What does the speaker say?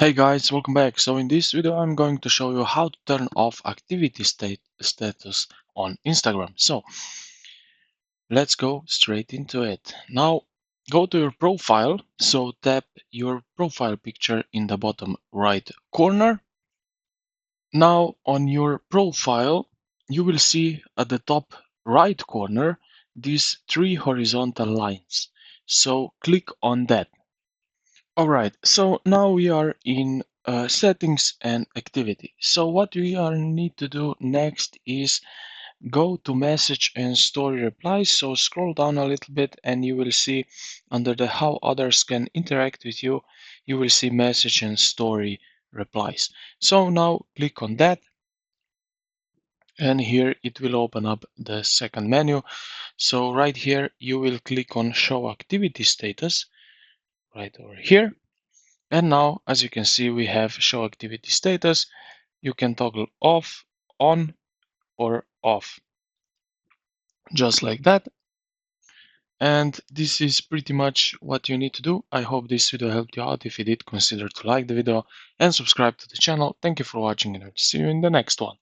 Hey guys, welcome back. So in this video, I'm going to show you how to turn off activity status on Instagram. So let's go straight into it. Now go to your profile. So tap your profile picture in the bottom right corner. Now on your profile, you will see at the top right corner these three horizontal lines. So click on that. Alright, so now we are in settings and activity. So what we are need to do next is go to message and story replies. So scroll down a little bit and you will see under the how others can interact with you, you will see message and story replies. So now click on that and here it will open up the second menu. So right here you will click on show activity status right over here. And now, as you can see, we have show activity status. You can toggle off, on, or off, just like that. And this is pretty much what you need to do. I hope this video helped you out. If you did, consider to like the video and subscribe to the channel. Thank you for watching and I'll see you in the next one.